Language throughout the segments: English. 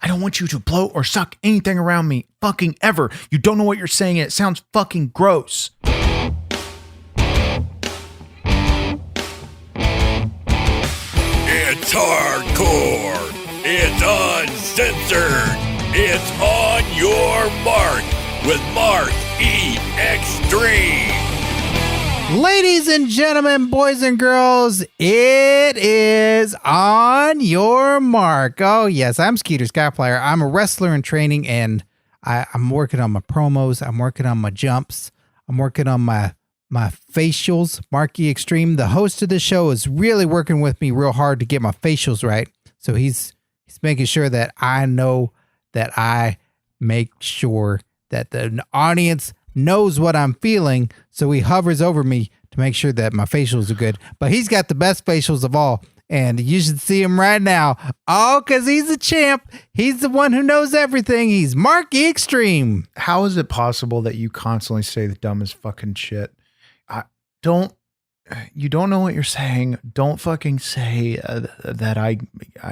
I don't want you to blow or suck anything around me fucking ever. You don't know what you're saying and it sounds fucking gross. It's hardcore. It's uncensored. It's On Your Mark with Mark E. Xtreme. Ladies and gentlemen, boys and girls, it is On Your Mark. Oh, yes, I'm Skeeter, Skyflyer. I'm a wrestler in training, and I'm working on my promos. I'm working on my jumps. I'm working on my facials. Mark E. Xtreme, the host of the show, is really working with me real hard to get my facials right. So he's making sure that I know that I make sure that the audience knows what I'm feeling, so he hovers over me to make sure that my facials are good. But he's got the best facials of all, and you should see him right now. Oh, because he's a champ. He's the one who knows everything. He's Mark E. Xtreme. How is it possible that you constantly say the dumbest fucking shit? You don't know what you're saying. Don't fucking say that I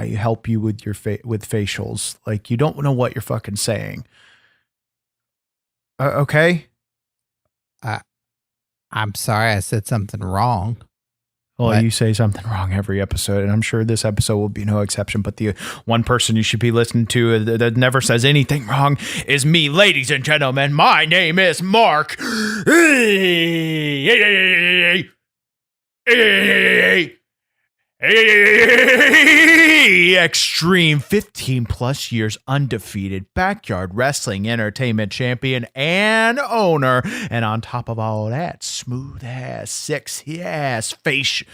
help you with your with facials. Like, you don't know what you're fucking saying. Okay? I'm sorry I said something wrong. Well, you say something wrong every episode, and I'm sure this episode will be no exception. But the one person you should be listening to that never says anything wrong is me. Ladies and gentlemen, my name is Mark. Xtreme, 15 plus years undefeated, backyard wrestling entertainment champion and owner. And on top of all that, smooth ass, sexy ass, facial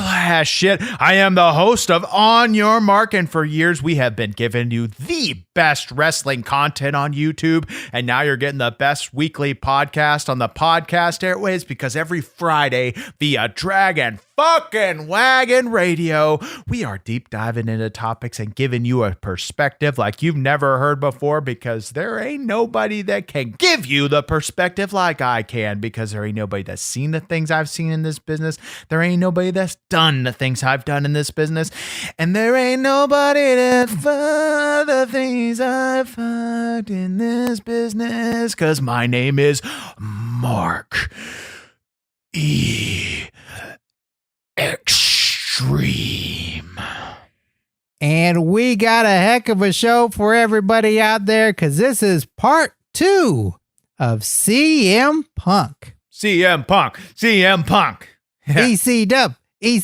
ass shit. I am the host of On Your Mark, and for years we have been giving you the best wrestling content on YouTube, and now you're getting the best weekly podcast on the podcast airways, because every Friday via Dragon fucking Wagon Radio, we are deep diving into topics and giving you a perspective like you've never heard before, because there ain't nobody that can give you the perspective like I can, because there ain't nobody that's seen the things I've seen in this business. There ain't nobody that's done the things I've done in this business, and there ain't nobody that fought the things I've fought in this business, because my name is Mark E. Xtreme. And we got a heck of a show for everybody out there, because this is part 2 of CM Punk. CM Punk. EC Dub. We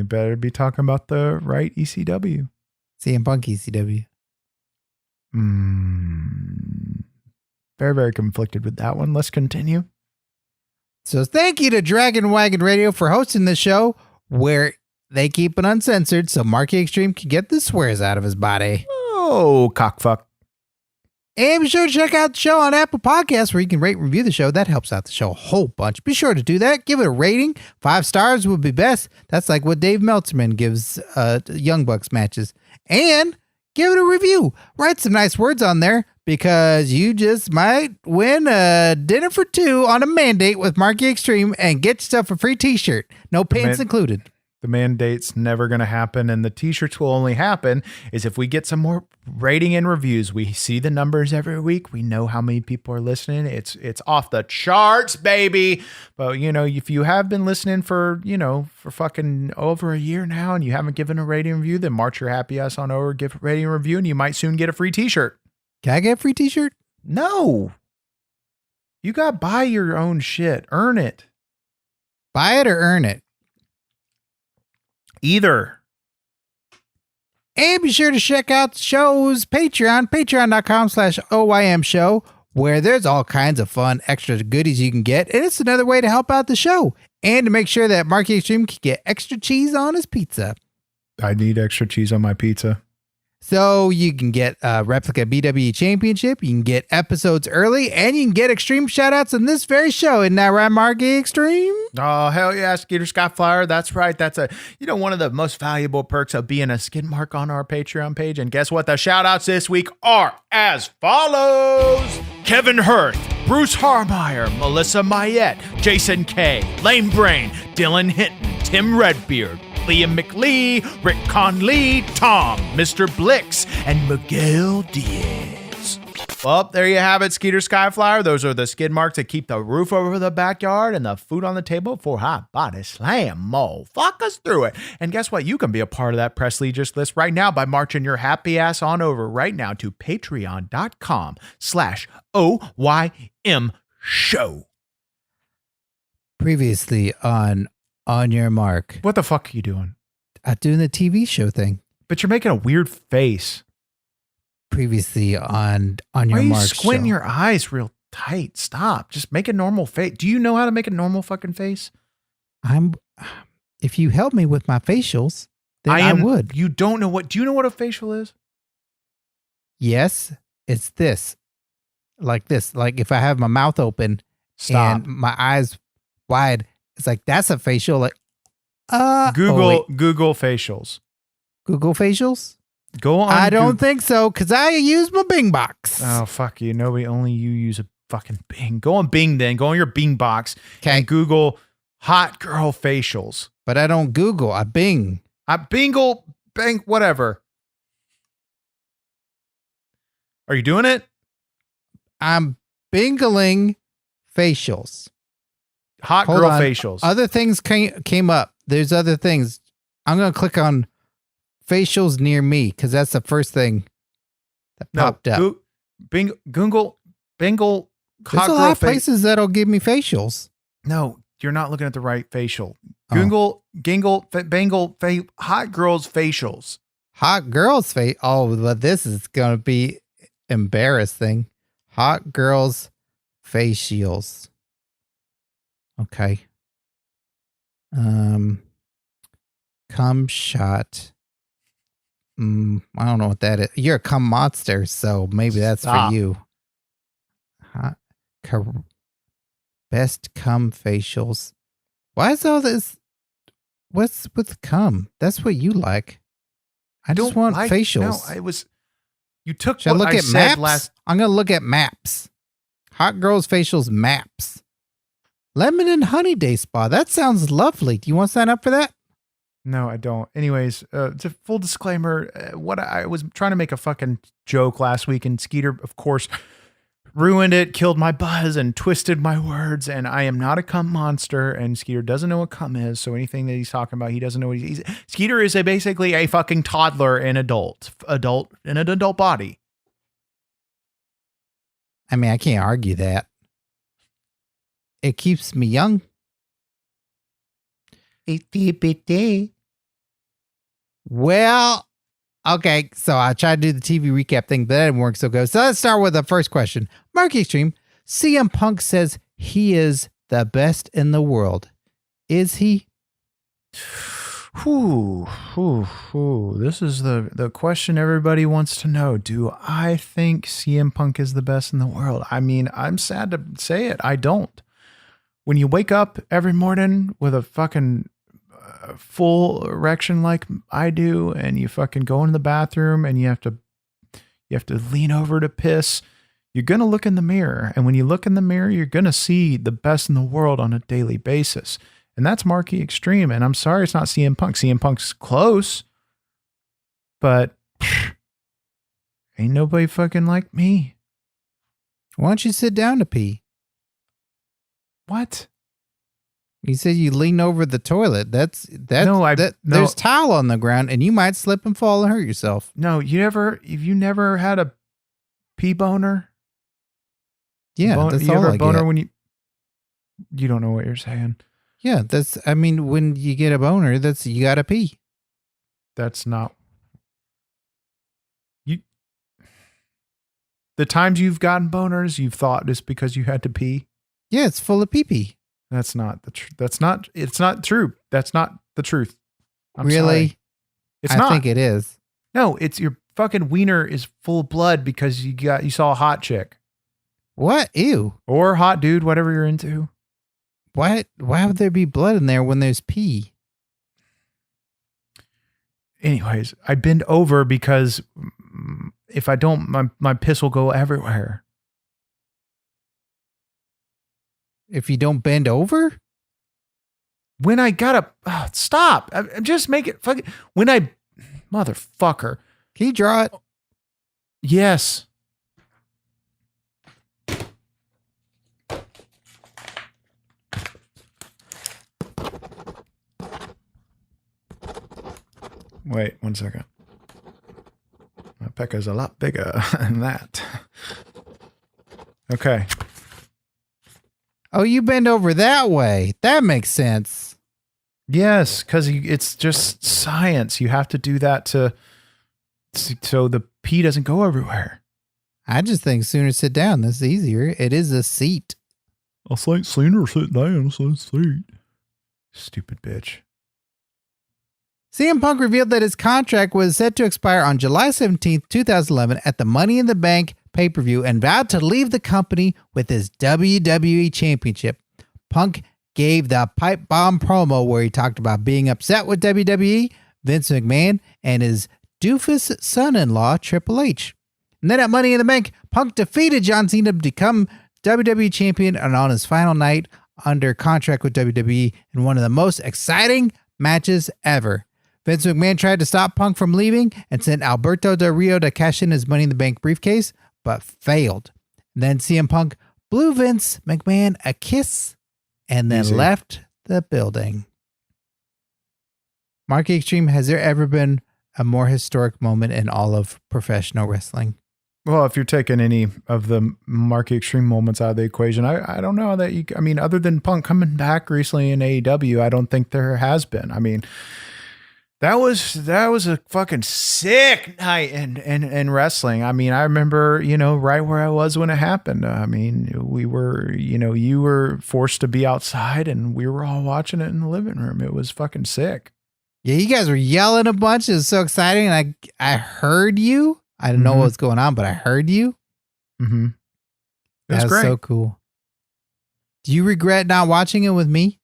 better be talking about the right ECW. CM Punk ECW. Very, very conflicted with that one. Let's continue. So thank you to Dragon Wagon Radio for hosting the show, where they keep it uncensored so Mark E. Xtreme can get the swears out of his body. Oh, cockfuck. And be sure to check out the show on Apple Podcasts, where you can rate and review the show. That helps out the show a whole bunch. Be sure to do that. Give it a rating. 5 stars would be best. That's like what Dave Meltzman gives Young Bucks matches. And give it a review. Write some nice words on there, because you just might win a dinner for 2 on a mandate with Mark E. Xtreme and get yourself a free t-shirt. No pants included. The mandate's never going to happen, and the t-shirts will only happen is if we get some more rating and reviews. We see the numbers every week. We know how many people are listening. It's off the charts, baby. But, if you have been listening for fucking over a year now and you haven't given a rating and review, then march your happy ass on over, give a rating and review, and you might soon get a free t-shirt. Can I get a free t-shirt? No. You got to buy your own shit. Earn it. Buy it or earn it? Either. And be sure to check out the show's Patreon, patreon.com/OYM show, where there's all kinds of fun extra goodies you can get. And it's another way to help out the show and to make sure that Mark E. Xtreme can get extra cheese on his pizza. I need extra cheese on my pizza. So you can get a replica BWE Championship, you can get episodes early, and you can get Xtreme shoutouts on this very show. Isn't that right, Mark E. Xtreme? Oh, hell yeah, Skeeter Skyflyer. That's right. That's one of the most valuable perks of being a skid mark on our Patreon page. And guess what? The shoutouts this week are as follows: Kevin Hurth, Bruce Harmeyer, Melissa Mayette, Jason K, Lane Brain, Dylan Hinton, Tim Redbeard, Liam McLee, Rick Conley, Tom, Mr. Blix, and Miguel Diaz. Well, there you have it, Skeeter Skyflyer. Those are the skid marks that keep the roof over the backyard and the food on the table for Hot Body Slam. Fuck us through it. And guess what? You can be a part of that Presslegist list right now by marching your happy ass on over right now to patreon.com/OYM show. Previously on Your Mark. What the fuck are you doing? I'm doing the TV show thing. But you're making a weird face. Previously on Your Why are you Mark squinting show. your eyes real tight? Stop. Just make a normal face. Do you know how to make a normal fucking face? If you help me with my facials, then I would. You don't know what. Do you know what a facial is? Yes, it's this. Like this. Like if I have my mouth open Stop. and my eyes wide, it's like that's a facial. Like Google facials. Google facials? Go on. I don't think so, because I use my Bing box. Oh, fuck you. Nobody, only you use a fucking Bing. Go on Bing then. Go on your Bing box. Okay. And Google hot girl facials. But I don't Google. I Bing. Bing, whatever. Are you doing it? I'm Bingling facials. Hot Hold girl on. facials. Other things came up. There's other things. I'm going to click on facials near me because that's the first thing that popped up. Google There's hot a girl lot of places that'll give me facials. No, you're not looking at the right facial. Oh. Hot girls facials. Hot girls face. Oh, but this is going to be embarrassing. Hot girls facials. Okay. Cum shot. I don't know what that is. You're a cum monster, so maybe that's Stop. for you. Best cum facials. Why is all this? What's with cum? That's what you like. I just want facials. No, you took Should I what look I at said maps? last. I'm going to look at maps. Hot girls facials maps. Lemon and honey day spa. That sounds lovely. Do you want to sign up for that? No, I don't. Anyways, it's a full disclaimer. What I was trying to make a fucking joke last week, and Skeeter, of course, ruined it, killed my buzz, and twisted my words. And I am not a cum monster, and Skeeter doesn't know what cum is. So anything that he's talking about, he doesn't know what he's. Skeeter is basically a fucking toddler in an adult body. I mean, I can't argue that. It keeps me young. Well, okay, so I tried to do the TV recap thing, but that didn't work so good. So let's start with the first question. Mark Xtreme, CM Punk says he is the best in the world. Is he? This is the question everybody wants to know. Do I think CM Punk is the best in the world? I mean, I'm sad to say it. I don't. When you wake up every morning with a fucking full erection like I do, and you fucking go in the bathroom and you have to lean over to piss, you're going to look in the mirror. And when you look in the mirror, you're going to see the best in the world on a daily basis. And that's Marky Extreme. And I'm sorry it's not CM Punk. CM Punk's close, but ain't nobody fucking like me. Why don't you sit down to pee? What? You said you lean over the toilet. There's towel on the ground and you might slip and fall and hurt yourself. No, you never had a pee boner? Yeah, that's you all ever I a boner get. when you don't know what you're saying. Yeah, when you get a boner, you gotta pee. That's not you. The times you've gotten boners, you've thought it's because you had to pee. Yeah, it's full of pee-pee. That's not the truth. It's not true. That's not the truth. I'm really? Sorry. It's I not. think it is. No, it's your fucking wiener is full of blood because you saw a hot chick. What? Ew. Or hot dude, whatever you're into. Why would there be blood in there when there's pee? Anyways, I bend over because if I don't, my piss will go everywhere. If you don't bend over? when I gotta stop. I'm just make it fucking when I motherfucker. Can you draw it? Yes. Wait 1 second. My pecker's a lot bigger than that. Okay. Oh, you bend over that way. That makes sense. Yes, because it's just science. You have to do that so the pee doesn't go everywhere. I just think sooner sit down. That's easier. It is a seat. I'll say sooner sit down, so seat. Stupid bitch. CM Punk revealed that his contract was set to expire on July 17th, 2011 at the Money in the Bank pay-per-view and vowed to leave the company with his WWE Championship. Punk gave the pipe bomb promo where he talked about being upset with WWE, Vince McMahon, and his doofus son-in-law, Triple H. And then at Money in the Bank, Punk defeated John Cena to become WWE Champion, and on his final night under contract with WWE in one of the most exciting matches ever. Vince McMahon tried to stop Punk from leaving and sent Alberto Del Rio to cash in his Money in the Bank briefcase, but failed. And then CM Punk blew Vince McMahon a kiss and then left the building. Mark Extreme, has there ever been a more historic moment in all of professional wrestling? Well, if you're taking any of the Mark Extreme moments out of the equation, I don't know that I mean, other than Punk coming back recently in AEW, I don't think there has been. I mean, that was a fucking sick night in wrestling. I mean, I remember, right where I was when it happened. I mean, we were, you were forced to be outside and we were all watching it in the living room. It was fucking sick. Yeah, you guys were yelling a bunch. It was so exciting. And I heard you. I didn't know what was going on, but I heard you. Mm-hmm. That was so cool. Do you regret not watching it with me?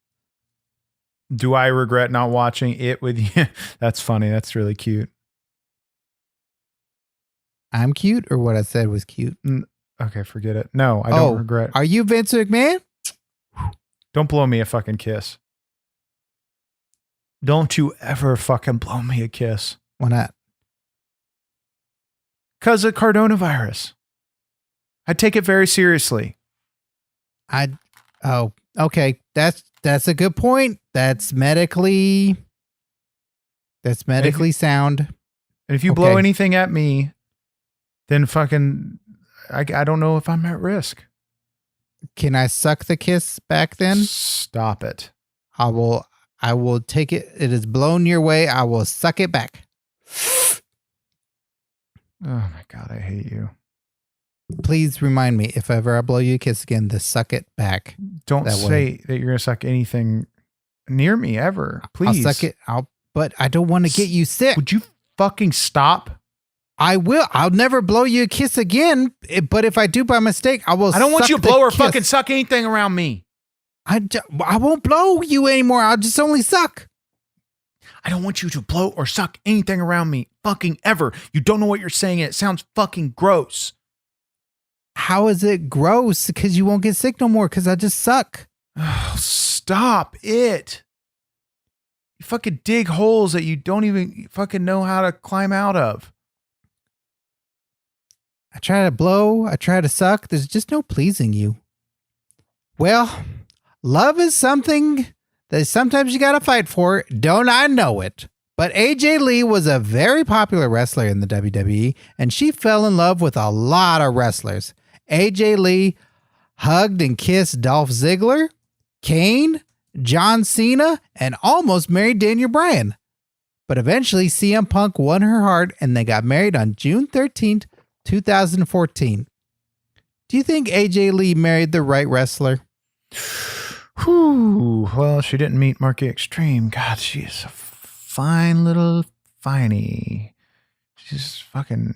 Do I regret not watching it with you? That's funny. That's really cute. I'm cute, or what I said was cute? Okay, forget it. No, I don't regret. Are you Vince McMahon? Don't blow me a fucking kiss. Don't you ever fucking blow me a kiss. Why not? Because of coronavirus. I take it very seriously. Okay. That's a good point. That's medically sound. And if you blow anything at me, then fucking, I don't know if I'm at risk. Can I suck the kiss back then? Stop it. I will take it. It is blown your way. I will suck it back. Oh my God, I hate you. Please remind me if ever I blow you a kiss again to suck it back. Don't say that you're going to suck anything near me ever. Please. I'll suck it. But I don't want to get you sick. Would you fucking stop? I will. I'll never blow you a kiss again. But if I do by mistake, I will. I don't want you to blow or fucking suck anything around me. I won't blow you anymore. I'll just only suck. I don't want you to blow or suck anything around me fucking ever. You don't know what you're saying and it sounds fucking gross. How is it gross? Because you won't get sick no more because I just suck. Oh, stop it. You fucking dig holes that you don't even fucking know how to climb out of. I try to blow. I try to suck. There's just no pleasing you. Well, love is something that sometimes you got to fight for. Don't I know it? But AJ Lee was a very popular wrestler in the WWE, and she fell in love with a lot of wrestlers. AJ Lee hugged and kissed Dolph Ziggler, Kane, John Cena, and almost married Daniel Bryan. But eventually, CM Punk won her heart, and they got married on June 13th, 2014. Do you think AJ Lee married the right wrestler? Whew. Well, she didn't meet Marky Extreme. God, she is a fine little finey. She's fucking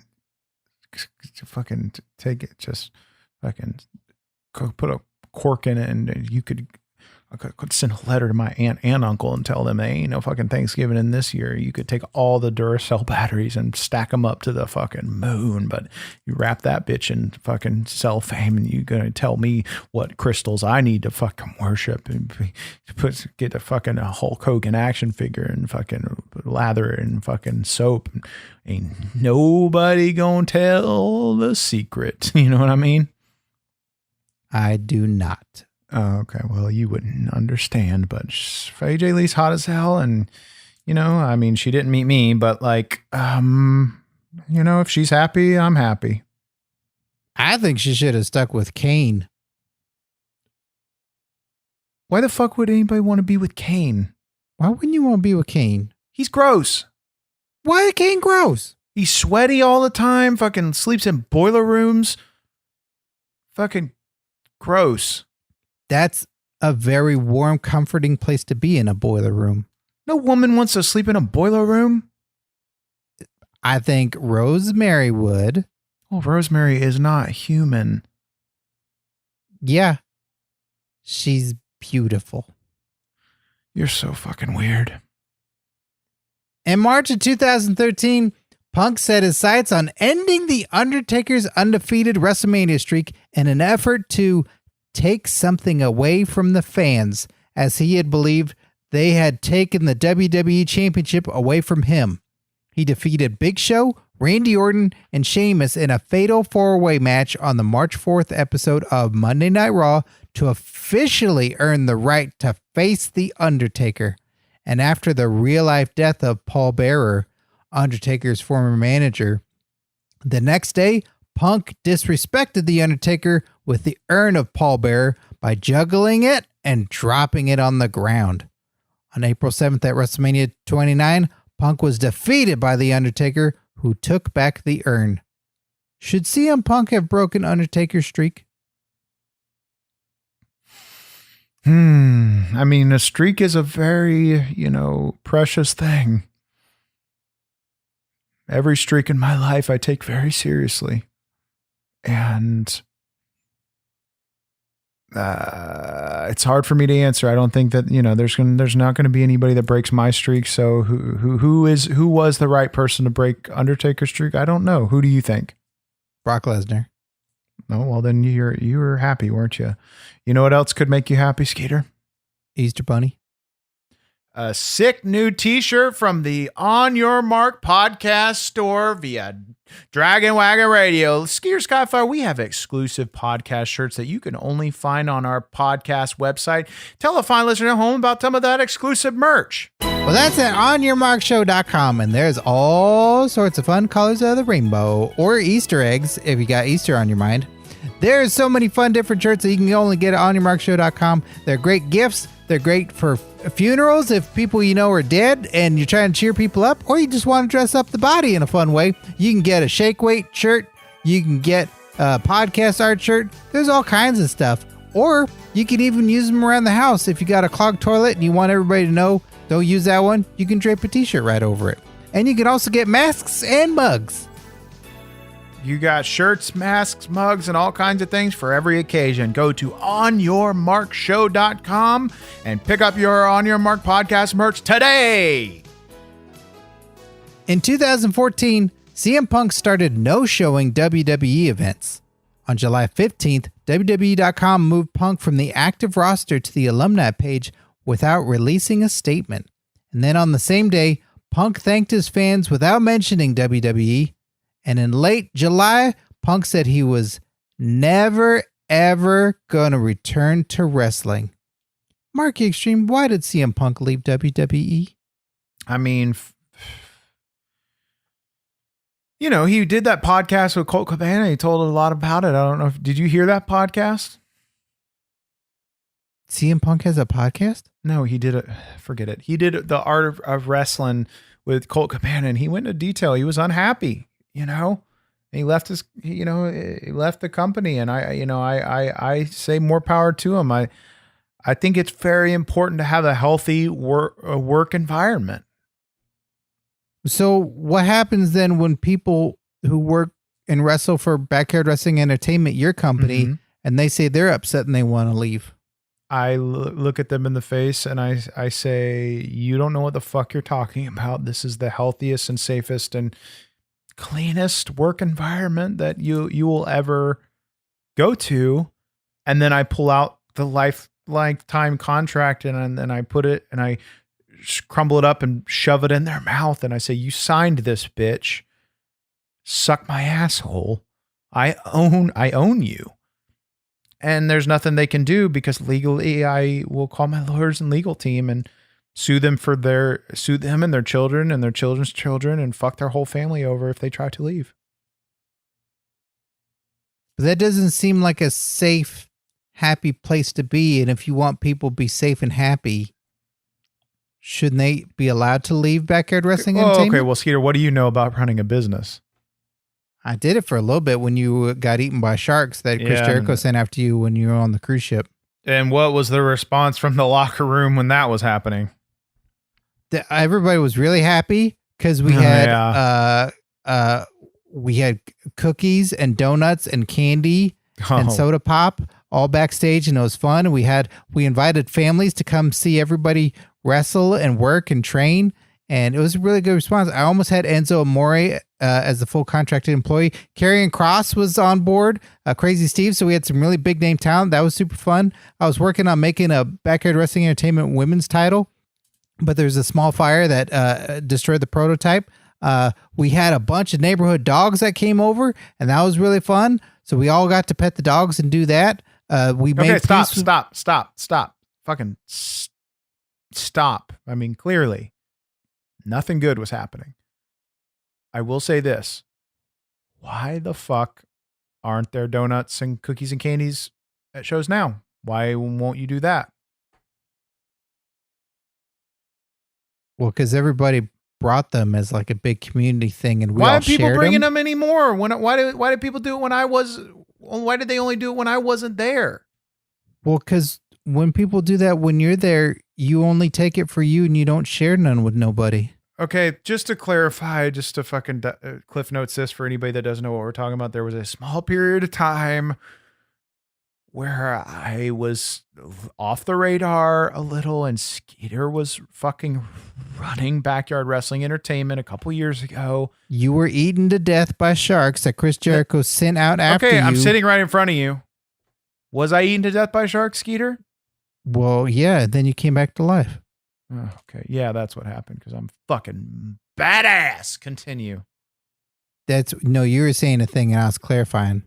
take it. Just fucking put a cork in it, and you could I could send a letter to my aunt and uncle and tell them, hey, ain't no fucking Thanksgiving in this year. You could take all the Duracell batteries and stack them up to the fucking moon, but you wrap that bitch in fucking cellophane and you're going to tell me what crystals I need to fucking worship and get a fucking Hulk Hogan action figure and fucking lather it in fucking soap. Ain't nobody gonna tell the secret. You know what I mean? I do not. Oh, okay. Well, you wouldn't understand, but AJ Lee's hot as hell. And, you know, I mean, she didn't meet me, but like, you know, if she's happy, I'm happy. I think she should have stuck with Kane. Why the fuck would anybody want to be with Kane? Why wouldn't you want to be with Kane? He's gross. Why is Kane gross? He's sweaty all the time, fucking sleeps in boiler rooms. Fucking gross. That's a very warm, comforting place to be in, a boiler room. No woman wants to sleep in a boiler room. I think Rosemary would. Well, Rosemary is not human. Yeah. She's beautiful. You're so fucking weird. In March of 2013, Punk set his sights on ending The Undertaker's undefeated WrestleMania streak in an effort to take something away from the fans, as he had believed they had taken the WWE Championship away from him. He defeated Big Show, Randy Orton, and Sheamus in a fatal four-way match on the March 4th episode of Monday Night Raw to officially earn the right to face The Undertaker. And after the real-life death of Paul Bearer, Undertaker's former manager, the next day, Punk disrespected The Undertaker with the urn of Paul Bearer by juggling it and dropping it on the ground. On April 7th at WrestleMania 29, Punk was defeated by The Undertaker, who took back the urn. Should CM Punk have broken Undertaker's streak? I mean, a streak is a very, precious thing. Every streak in my life I take very seriously. And it's hard for me to answer. I don't think that, there's not going to be anybody that breaks my streak. So who was the right person to break Undertaker's streak? I don't know. Who do you think? Brock Lesnar. Oh, well, then you were happy, weren't you? You know what else could make you happy, Skeeter? Easter Bunny. A sick new t-shirt from the On Your Mark podcast store via Dragon Wagon Radio. Skeeter Skyflyer, we have exclusive podcast shirts that you can only find on our podcast website. Tell a fine listener at home about some of that exclusive merch. Well, that's at OnYourMarkShow.com, and there's all sorts of fun colors of the rainbow, or Easter eggs if you got Easter on your mind. There's so many fun different shirts that you can only get at OnYourMarkShow.com. They're great gifts. They're great for funerals if people are dead and you're trying to cheer people up, or you just want to dress up the body in a fun way. You can get a shake weight shirt. You can get a podcast art shirt. There's all kinds of stuff. Or you can even use them around the house. If you got a clogged toilet and you want everybody to know, don't use that one, you can drape a t-shirt right over it. And you can also get masks and mugs. You got shirts, masks, mugs, and all kinds of things for every occasion. Go to OnYourMarkShow.com and pick up your On Your Mark podcast merch today. In 2014, CM Punk started no-showing WWE events. On July 15th, WWE.com moved Punk from the active roster to the alumni page without releasing a statement. And then on the same day, Punk thanked his fans without mentioning WWE. And in late July, Punk said he was never, ever going to return to wrestling. Marky Xtreme, why did CM Punk leave WWE? I mean, he did that podcast with Colt Cabana. He told a lot about it. I don't know. Did you hear that podcast? CM Punk has a podcast? No, he did it. Forget it. He did the Art of Wrestling with Colt Cabana, and he went into detail. He was unhappy. He left he left the company, and I say more power to him. I think it's very important to have a healthy work environment. So what happens then when people who work and wrestle for Backyard Wrestling Entertainment, your company, and they say they're upset and they want to leave? I look at them in the face and I say, you don't know what the fuck you're talking about. This is the healthiest and safest and cleanest work environment that you will ever go to. And then I pull out the lifetime contract and then I put it and I crumble it up and shove it in their mouth. And I say, you signed this, bitch. Suck my asshole. I own you. And there's nothing they can do because legally I will call my lawyers and legal team and sue them and their children and their children's children and fuck their whole family over if they try to leave. That doesn't seem like a safe, happy place to be. And if you want people to be safe and happy, shouldn't they be allowed to leave backyard wrestling entertainment? Okay, well, Skeeter, what do you know about running a business? I did it for a little bit when you got eaten by sharks that Chris Jericho sent after you when you were on the cruise ship. And what was the response from the locker room when that was happening? Everybody was really happy because we had cookies and donuts and candy and soda pop all backstage, and it was fun. And we invited families to come see everybody wrestle and work and train, and it was a really good response. I almost had Enzo Amore as the full contracted employee. Karrion Kross was on board, Crazy Steve, so we had some really big name talent. That was super fun. I was working on making a Backyard Wrestling Entertainment women's title, but there's a small fire that destroyed the prototype. We had a bunch of neighborhood dogs that came over, and that was really fun. So we all got to pet the dogs and do that. Stop. Fucking stop. I mean, clearly, nothing good was happening. I will say this. Why the fuck aren't there donuts and cookies and candies at shows now? Why won't you do that? Well, because everybody brought them as like a big community thing, and why are people bringing them anymore? Why did people do it when I was? Why did they only do it when I wasn't there? Well, because when people do that when you're there, you only take it for you and you don't share none with nobody. Okay, just to clarify, just to fucking cliff notes this for anybody that doesn't know what we're talking about. There was a small period of time where I was off the radar a little, and Skeeter was fucking running Backyard Wrestling Entertainment a couple years ago. You were eaten to death by sharks that Chris Jericho sent out after you. Okay, I'm sitting right in front of you. Was I eaten to death by sharks, Skeeter? Well, yeah, then you came back to life. Oh, okay, yeah, that's what happened because I'm fucking badass. Continue. You were saying a thing and I was clarifying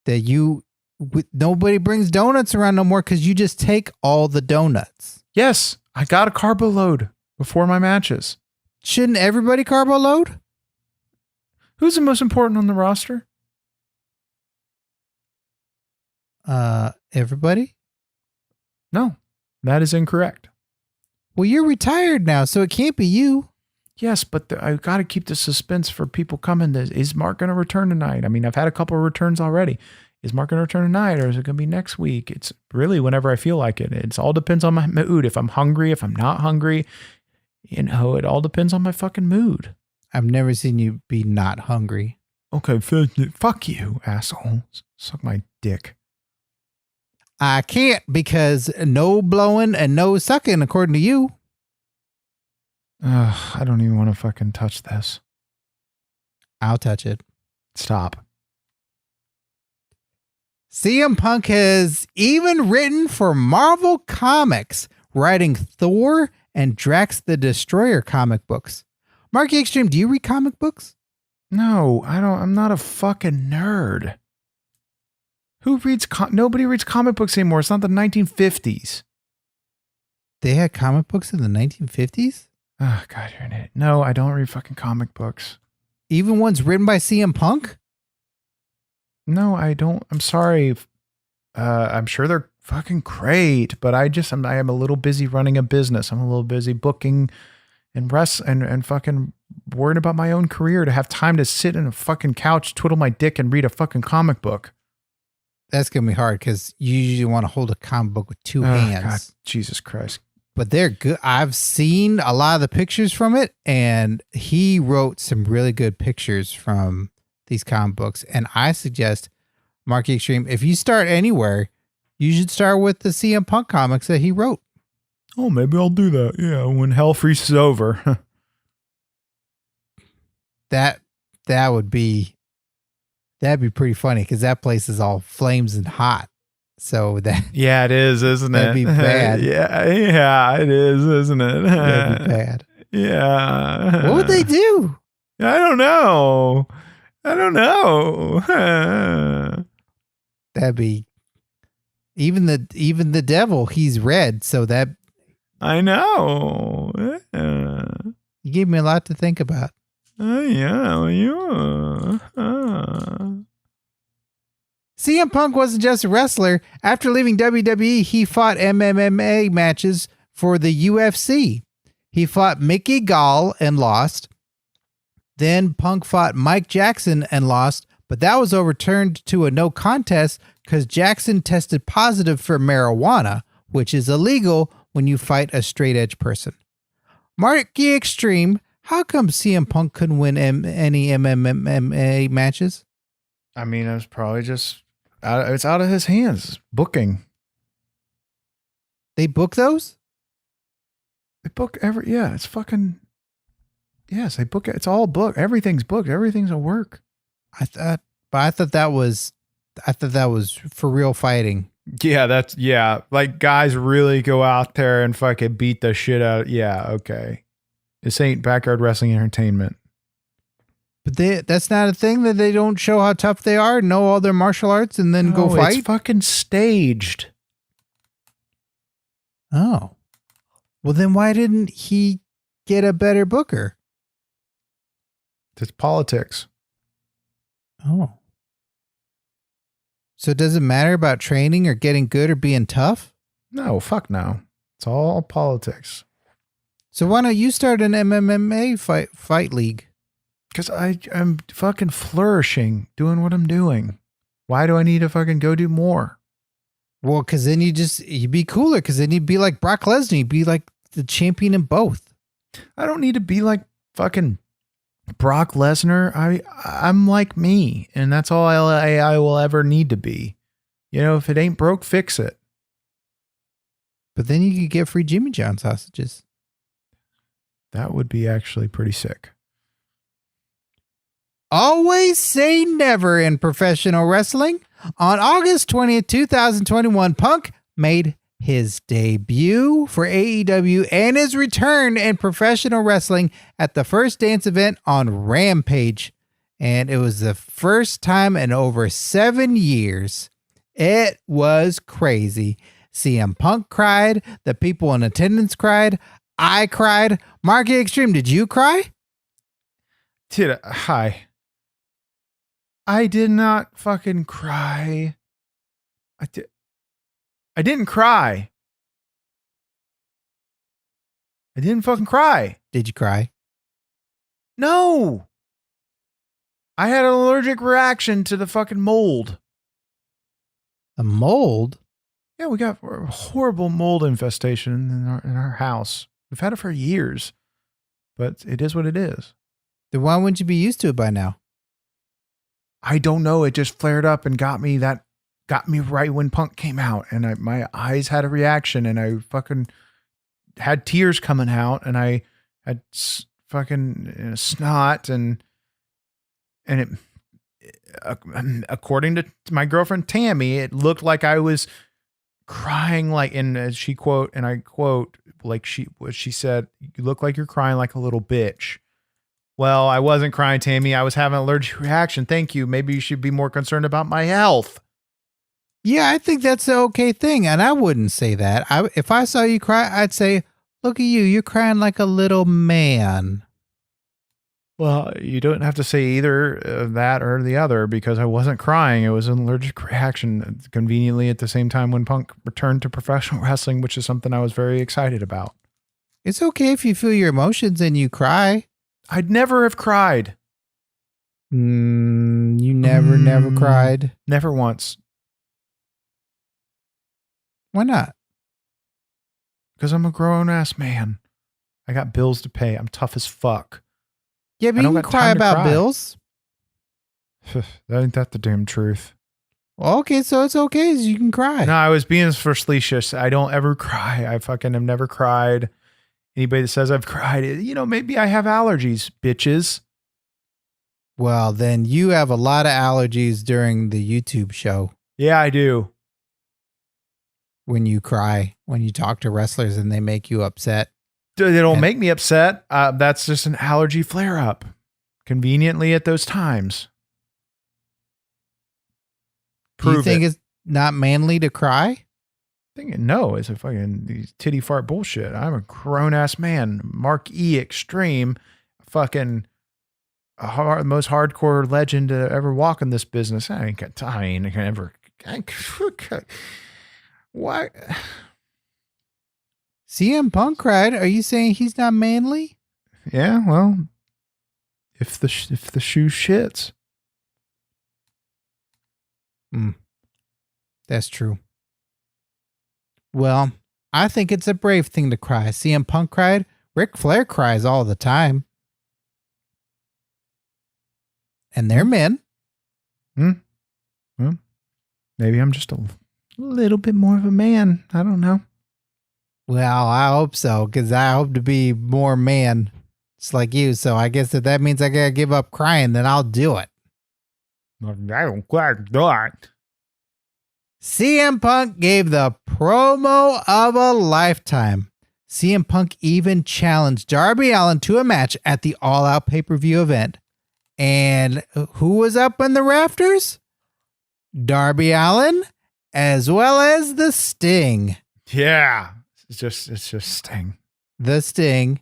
that nobody brings donuts around no more because you just take all the donuts. Yes, I got a carbo load before my matches. Shouldn't everybody carbo load? Who's the most important on the roster? Everybody? No, that is incorrect. Well, you're retired now, so it can't be you. Yes, but I got to keep the suspense for people coming. Is Mark going to return tonight? I mean, I've had a couple of returns already. Is Mark going to return tonight, or is it going to be next week? It's really whenever I feel like it. It all depends on my mood. If I'm hungry, if I'm not hungry, it all depends on my fucking mood. I've never seen you be not hungry. Okay, fuck you, asshole. Suck my dick. I can't because no blowing and no sucking, according to you. I don't even want to fucking touch this. I'll touch it. Stop. CM Punk has even written for Marvel Comics, writing Thor and Drax the Destroyer comic books. Marky Xtreme, do you read comic books? No, I don't. I'm not a fucking nerd. Who reads? Nobody reads comic books anymore. It's not the 1950s. They had comic books in the 1950s? Oh, God, you're an idiot. No, I don't read fucking comic books. Even ones written by CM Punk? No, I don't. I'm sorry. I'm sure they're fucking great, but I am a little busy running a business. I'm a little busy booking and and fucking worried about my own career to have time to sit in a fucking couch, twiddle my dick, and read a fucking comic book. That's going to be hard because you usually want to hold a comic book with two hands. God, Jesus Christ. But they're good. I've seen a lot of the pictures from it, and he wrote some really good pictures from these comic books. And I suggest, Marky Xtreme, if you start anywhere, You should start with the CM Punk comics that he wrote. Oh, maybe I'll do that. Yeah, when hell freezes over. That'd be pretty funny because that place is all flames and hot. So yeah, it is, isn't it? That'd be bad. yeah, it is, isn't it? That'd be bad. Yeah. What would they do? I don't know. That'd be even the devil. He's red, so that I know. you gave me a lot to think about. Yeah. CM Punk wasn't just a wrestler. After leaving WWE, he fought MMA matches for the UFC. He fought Mickey Gall and lost. Then Punk fought Mike Jackson and lost, but that was overturned to a no contest because Jackson tested positive for marijuana, which is illegal when you fight a straight edge person. Marky Xtreme, how come CM Punk couldn't win any MMA matches? I mean, it was probably just it's out of his hands. Booking. They book those? They book it's fucking. Yes, they book it. It's all booked. Everything's booked. Everything's at work. I thought that was for real fighting. Yeah, like guys really go out there and fucking beat the shit out. Yeah, okay. This ain't backyard wrestling entertainment. But that's not a thing that they don't show how tough they are, know all their martial arts, and then go fight? It's fucking staged. Oh. Well, then why didn't he get a better booker? It's politics. Oh. So does it matter about training or getting good or being tough? No, fuck no. It's all politics. So why don't you start an MMA fight league? Because I'm fucking flourishing doing what I'm doing. Why do I need to fucking go do more? Well, because then you'd be cooler, because then you'd be like Brock Lesnar. You'd be like the champion in both. I don't need to be like fucking Brock Lesnar. I'm like me, and that's all I will ever need to be. You know, if it ain't broke, fix it. But then you could get free Jimmy John sausages. That would be actually pretty sick. Always say never in professional wrestling. On August 20th, 2021, Punk made his debut for AEW and his return in professional wrestling at the First Dance event on Rampage. And it was the first time in over 7 years. It was crazy. CM Punk cried. The people in attendance cried. I cried. Marky Xtreme, did you cry? Hi. I did not fucking cry. I didn't cry. I didn't fucking cry. Did you cry? No. I had an allergic reaction to the fucking mold. A mold? Yeah, we got a horrible mold infestation in our house. We've had it for years, but it is what it is. Then why wouldn't you be used to it by now? I don't know. It just flared up and got me right when Punk came out, and my eyes had a reaction, and I fucking had tears coming out, and I had fucking snot, and it, according to my girlfriend Tammy, it looked like I was crying, like, and she quote, and I quote, like she said, "You look like you're crying like a little bitch." Well, I wasn't crying, Tammy. I was having an allergic reaction. Thank you. Maybe you should be more concerned about my health. Yeah, I think that's the okay thing. And I wouldn't say that. If I saw you cry, I'd say, look at you. You're crying like a little man. Well, you don't have to say either that or the other, because I wasn't crying. It was an allergic reaction conveniently at the same time when Punk returned to professional wrestling, which is something I was very excited about. It's okay if you feel your emotions and you cry. I'd never have cried. You never cried? Never once. Why not? Because I'm a grown-ass man. I got bills to pay. I'm tough as fuck. Yeah, but you can cry about bills. Ain't that the damn truth? Okay, so it's okay. You can cry. No, I was being facetious. I don't ever cry. I fucking have never cried. Anybody that says I've cried, maybe I have allergies, bitches. Well, then you have a lot of allergies during the YouTube show Yeah, I do. when you cry, when you talk to wrestlers and they make you upset. They don't make me upset. That's just an allergy flare up. Conveniently at those times. Do you think it's not manly to cry? No, it's a fucking titty fart bullshit. I'm a grown ass man. Mark E. Xtreme, fucking most hardcore legend to ever walk in this business. I ain't got time. I can ever. Why? CM Punk cried. Are you saying he's not manly? Yeah, well, if the shoe shits. That's true. Well, I think it's a brave thing to cry. CM Punk cried. Ric Flair cries all the time. And they're men. Well, maybe I'm just a little bit more of a man. I don't know. Well, I hope so, because I hope to be more man, just like you. So I guess if that means I gotta give up crying, then I'll do it. I don't quite do it. CM Punk gave the promo of a lifetime. CM Punk even challenged Darby Allin to a match at the All Out pay-per-view event. And who was up in the rafters? Darby Allin, as well as the Sting. Yeah. It's just Sting. The Sting.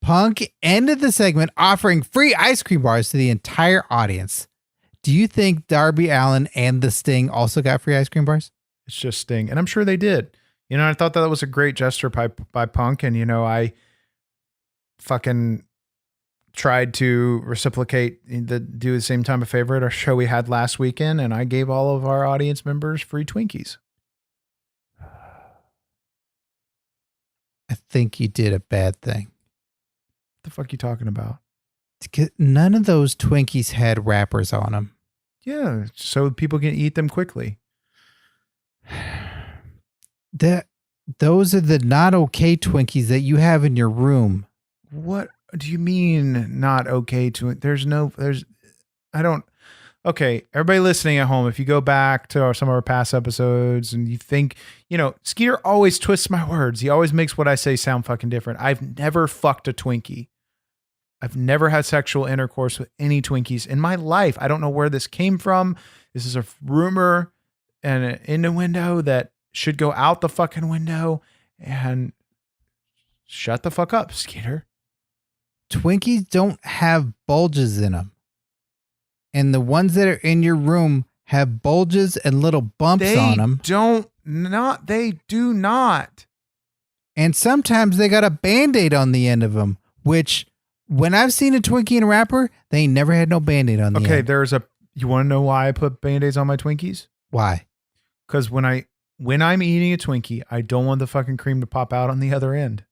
Punk ended the segment offering free ice cream bars to the entire audience. Do you think Darby Allin and the Sting also got free ice cream bars? It's just Sting. And I'm sure they did. I thought that was a great gesture by Punk. And, I fucking tried to reciprocate, do the same time a favor at our show we had last weekend. And I gave all of our audience members free Twinkies. I think you did a bad thing. What the fuck are you talking about? None of those Twinkies had wrappers on them. Yeah, so people can eat them quickly. Those are the not okay Twinkies that you have in your room. What do you mean not okay to it? Okay, everybody listening at home, if you go back to some of our past episodes and you think, Skeeter always twists my words. He always makes what I say sound fucking different. I've never fucked a Twinkie. I've never had sexual intercourse with any Twinkies in my life. I don't know where this came from. This is a rumor and an innuendo that should go out the fucking window, and shut the fuck up, Skeeter. Twinkies don't have bulges in them. And the ones that are in your room have bulges and little bumps on them. They do not. And sometimes they got a Band-Aid on the end of them, which when I've seen a Twinkie in a wrapper, they ain't never had no Band-Aid on the end. Okay, you want to know why I put Band-Aids on my Twinkies? Why? Because when I'm eating a Twinkie, I don't want the fucking cream to pop out on the other end.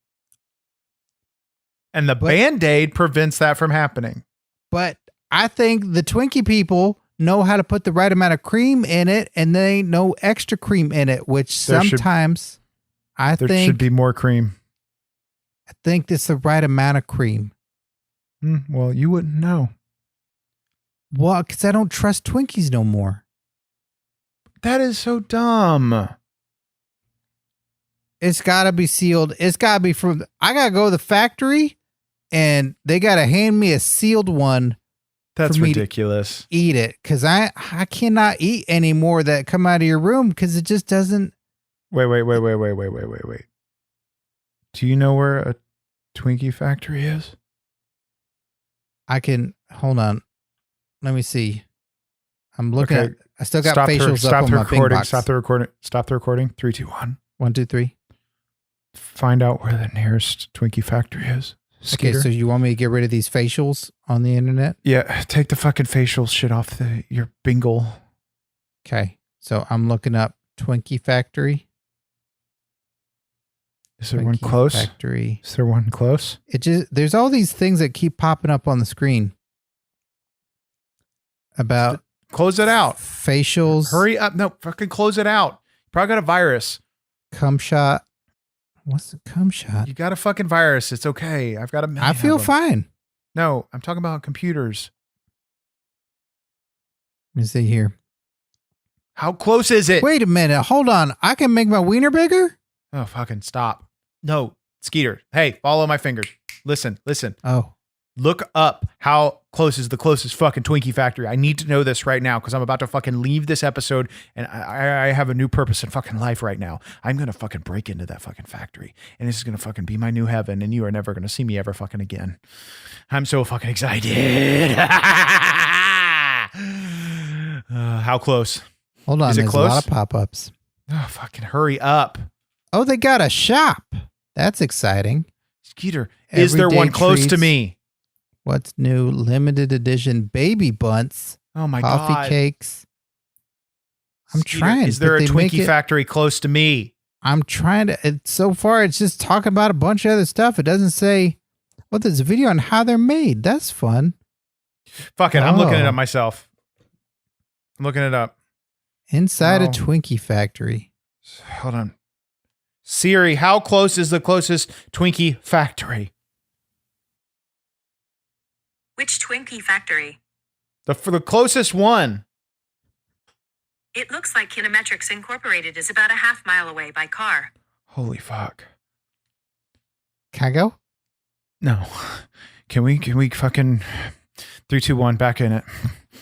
And the Band-Aid prevents that from happening. But I think the Twinkie people know how to put the right amount of cream in it, and they ain't no extra cream in it, which sometimes there should be more cream. I think it's the right amount of cream. Well, you wouldn't know. Well, because I don't trust Twinkies no more. That is so dumb. It's got to be sealed. It's got to be I got to go to the factory, and they got to hand me a sealed one. That's ridiculous. Eat it, because I cannot eat any more that come out of your room because it just doesn't. Wait. Do you know where a Twinkie Factory is? Hold on. Let me see. I'm looking at, I still got facials up on my recording. box. Stop the recording. 3, 2, 1. 1, 2, 3. Find out where the nearest Twinkie Factory is. Skeeter. Okay, so you want me to get rid of these facials on the internet? Yeah, take the fucking facial shit off your bingle. Okay, so I'm looking up Twinkie Factory. Is there one close? Factory. Is there one close? There's all these things that keep popping up on the screen about Close it out. Facials. Hurry up. No, fucking close it out. You probably got a virus. Cum shot. What's the cum shot? You got a fucking virus. It's okay. I've got a million I feel of them. fine. No, I'm talking about computers. Let me see here. How close is it? Wait a minute. Hold on. I can make my wiener bigger? Oh, fucking stop. No, Skeeter. Hey, follow my fingers. Listen. Oh. Look up how close is the closest fucking Twinkie Factory. I need to know this right now because I'm about to fucking leave this episode and I have a new purpose in fucking life right now. I'm going to fucking break into that fucking factory and this is going to fucking be my new heaven and you are never going to see me ever fucking again. I'm so fucking excited. How close? Hold on. Is it There's close? a lot of pop-ups. Oh, fucking hurry up. Oh, they got a shop. That's exciting. Skeeter, is there Everyday one close to treats. me? What's new? Limited edition baby bunts. Oh my Coffee God. cakes. I'm Skeeter, trying. Is there but a they make Twinkie it- Factory close to me? I'm trying to. So far, it's just talking about a bunch of other stuff. It doesn't say. Well, there's a video on how they're made. That's fun. Fuck it. I'm looking it Oh. up myself. I'm looking it up. Inside a Oh. Twinkie Factory. Hold on. Siri, how close is the closest Twinkie Factory? Which Twinkie Factory? For the closest one. It looks like Kinemetrics Incorporated is about a half-mile away by car. Holy fuck. Can I go? No. Can we fucking 3, 2, 1 back in it?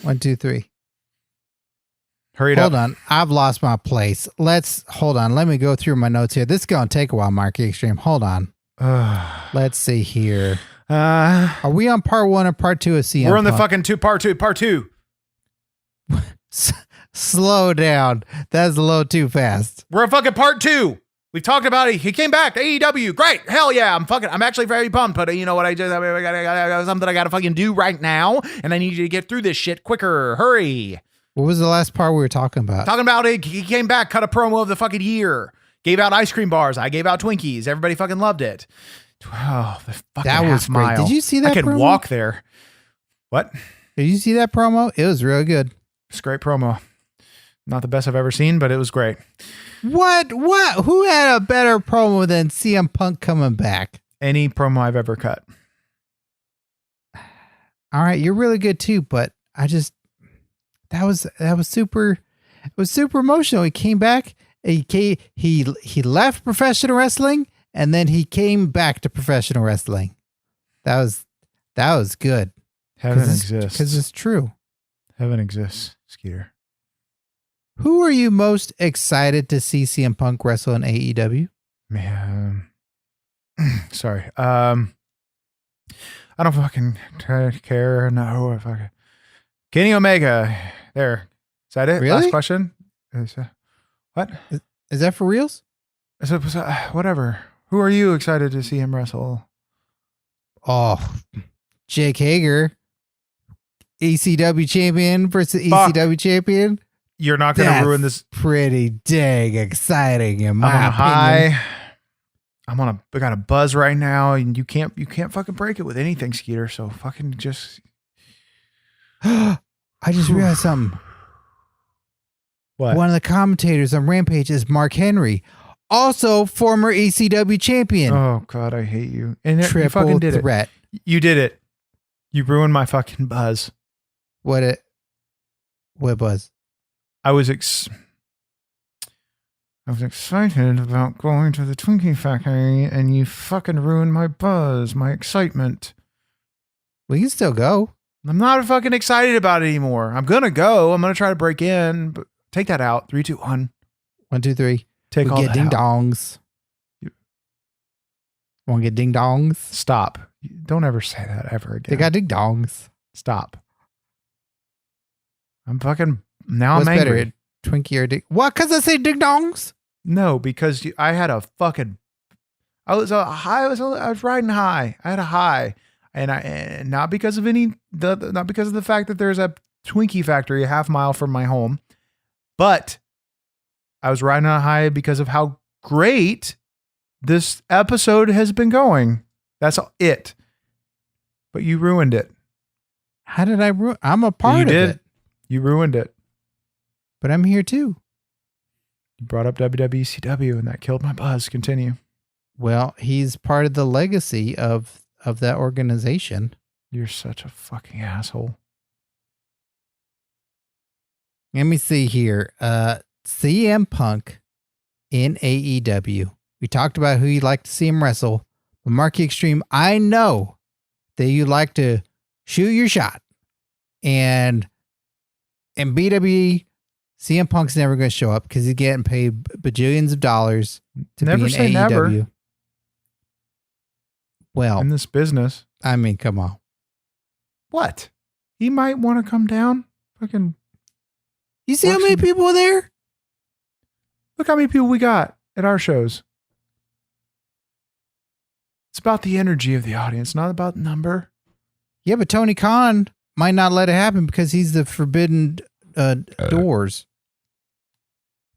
1, 2, 3. Hurry it Hold up. on. I've lost my place. Hold on. Let me go through my notes here. This is going to take a while, Mark Xtreme. Hold on. Let's see here. Are we on part 1 or part 2 of CM we're on the Punk? fucking part two. Slow down. That's a little too fast. We're on fucking part 2. We've talked about it. He came back. AEW. Great. Hell yeah. I'm actually very pumped, but you know what? I got something I got to fucking do right now. And I need you to get through this shit quicker. Hurry. What was the last part we were talking about? Talking about it. He came back, cut a promo of the fucking year. Gave out ice cream bars. I gave out Twinkies. Everybody fucking loved it. Oh, the fucking That was half great. mile. Did you see that I can promo? walk there. What? Did you see that promo? It was real good. It's a great promo. Not the best I've ever seen, but it was great. What? Who had a better promo than CM Punk coming back? Any promo I've ever cut. All right, you're really good too, but I just that was super. It was super emotional. He came back. He left professional wrestling, and then he came back to professional wrestling. That was good. Heaven because exists. it's true. Heaven exists, Skeeter. Who are you most excited to see CM Punk wrestle in AEW? Man. Sorry. I don't fucking care. No, fucking Kenny Omega. There. Is that it? Really? Last question. What? Is that for reals? Whatever. Who are you excited to see him wrestle? Oh, Jake Hager, ECW champion versus Fuck. ECW champion. You're not going to ruin this. Pretty dang exciting in my I'm on a opinion. high. I got a buzz right now, and you can't fucking break it with anything, Skeeter. So fucking just. I just realized something. What? One of the commentators on Rampage is Mark Henry, also former ECW champion. Oh God, I hate you. And you Triple fucking did threat. it. You did it. You ruined my fucking buzz. What was? I was excited about going to the Twinkie Factory, and you fucking ruined my buzz, my excitement. We can still go. I'm not fucking excited about it anymore. I'm gonna go. I'm gonna try to break in, but take that out. 3, 2, 1. 1, 2, 3. Take We all get that ding out. dongs. Want to get ding dongs? Stop. Don't ever say that ever again. They got ding dongs. Stop. I'm fucking now. What's I'm angry. better, Twinkie or ding? What? Because I say ding dongs? No, because I had a fucking. I was riding high. I had a high, and not because of not because of the fact that there's a Twinkie Factory a half mile from my home, but I was riding on a high because of how great this episode has been going. That's it. But you ruined it. How did I ruin? I'm a part You of did. it. You ruined it. But I'm here too. You brought up WWECW and that killed my buzz. Continue. Well, he's part of the legacy of that organization. You're such a fucking asshole. Let me see here. CM Punk in AEW. We talked about who you'd like to see him wrestle. But Marky Xtreme, I know that you like to shoot your shot. And in BWE, CM Punk's never going to show up because he's getting paid bajillions of dollars to Never be in say AEW. never. Well, In this business. I mean, come on. What? He might want to come down. Fucking You see how many people are there? look how many people we got at our shows. It's about the energy of the audience, not about the number. Yeah, but Tony Khan might not let it happen because he's the forbidden doors.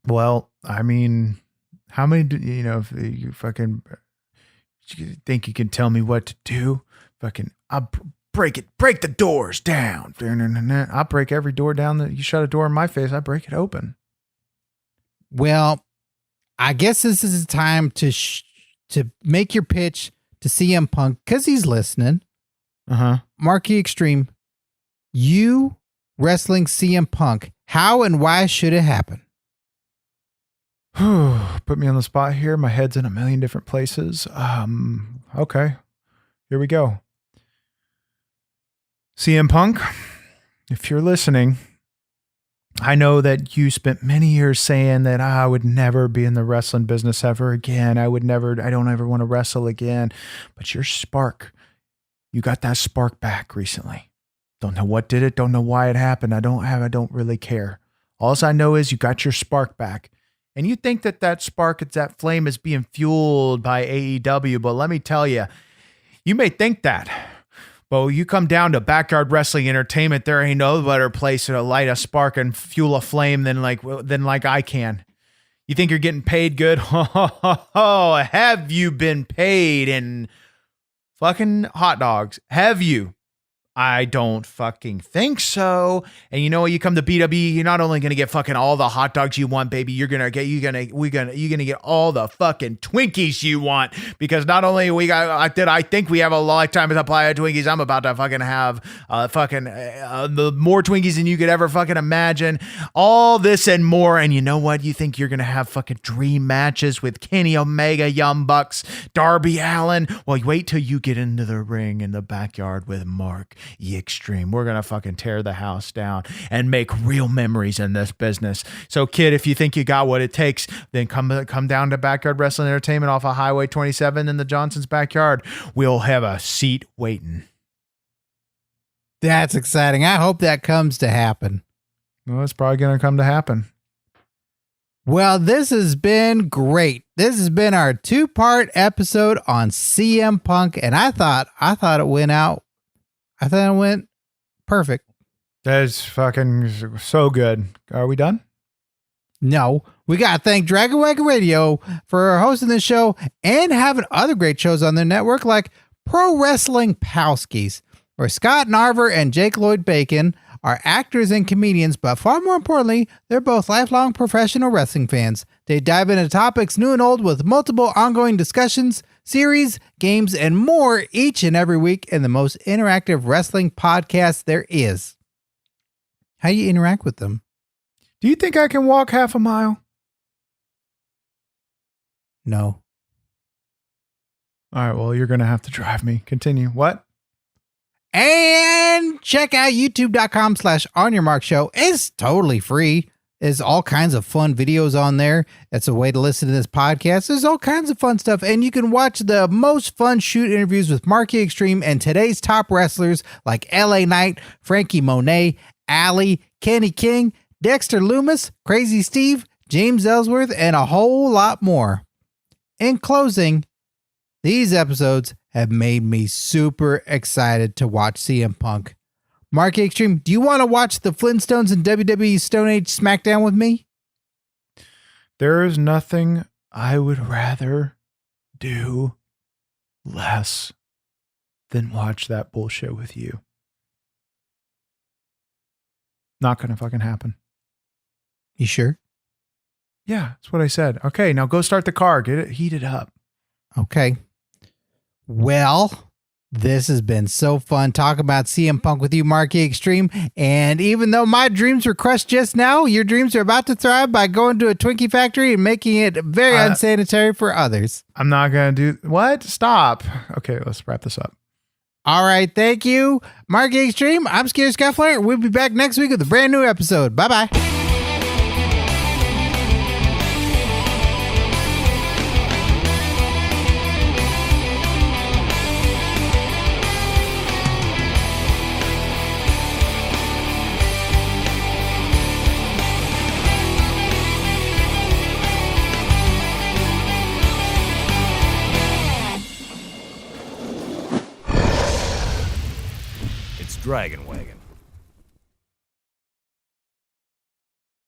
Well, I mean, how many, if you fucking you think you can tell me what to do? Fucking, I'll break the doors down. I'll break every door down that you shut a door in my face. I break it open. Well, I guess this is the time to make your pitch to CM Punk because he's listening. Marky Xtreme, you wrestling CM Punk, how and why should it happen? Put me on the spot here. My head's in a million different places. Okay, here we go. CM Punk, if you're listening, I know that you spent many years saying that I would never be in the wrestling business ever again. I don't ever want to wrestle again. But your spark, you got that spark back recently. Don't know what did it. Don't know why it happened. I don't really care. All I know is you got your spark back. And you think that spark, that flame is being fueled by AEW. But let me tell you, you may think that. But when you come down to backyard wrestling entertainment, there ain't no better place to light a spark and fuel a flame than like I can. You think you're getting paid good? Have you been paid in fucking hot dogs? Have you? I don't fucking think so. And you know what? You come to BWE, you're not only gonna get fucking all the hot dogs you want, baby. You're gonna get all the fucking Twinkies you want, because not only I think we have a lifetime supply of Twinkies. I'm about to fucking have the more Twinkies than you could ever fucking imagine. All this and more. And you know what? You think you're gonna have fucking dream matches with Kenny Omega, Young Bucks, Darby Allin? Well, wait till you get into the ring in the backyard with Mark Xtreme. We're gonna fucking tear the house down and make real memories in this business. So, kid, if you think you got what it takes, then come down to Backyard Wrestling Entertainment off of Highway 27 in the Johnson's backyard. We'll have a seat waiting. That's exciting. I hope that comes to happen. Well, it's probably gonna come to happen. Well, this has been great. This has been our 2-part episode on CM Punk, and I thought it went out. I thought it went perfect. That's fucking so good. Are we done? No, we got to thank Dragon Wagon Radio for hosting this show and having other great shows on their network like Pro Wrestling Palskis, where Scott Narver and Jake Lloyd Bacon are actors and comedians, but far more importantly, they're both lifelong professional wrestling fans. They dive into topics new and old with multiple ongoing discussions, series, games, and more each and every week in the most interactive wrestling podcast there is. How do you interact with them? Do you think I can walk half a mile? No. All right, well, you're going to have to drive me. Continue. What? And check out youtube.com/OnYourMarkShow. It's totally free. There's all kinds of fun videos on there. That's a way to listen to this podcast. There's all kinds of fun stuff. And you can watch the most fun shoot interviews with Marky Xtreme and today's top wrestlers like LA Knight, Frankie Monet, Allie, Kenny King, Dexter Loomis, Crazy Steve, James Ellsworth, and a whole lot more. In closing, these episodes have made me super excited to watch CM Punk. Marky Xtreme, do you want to watch the Flintstones and WWE Stone Age SmackDown with me? There is nothing I would rather do less than watch that bullshit with you. Not going to fucking happen. You sure? Yeah, that's what I said. Okay, now go start the car. Get it heated up. Okay. Well, this has been so fun talking about CM Punk with you, Marky Extreme. And even though my dreams were crushed just now, your dreams are about to thrive by going to a Twinkie Factory and making it very unsanitary for others. I'm not going to do... What? Stop. Okay, let's wrap this up. All right, thank you, Marky Extreme. I'm Skeeter Skyflyer. We'll be back next week with a brand new episode. Bye-bye. Dragon Wagon.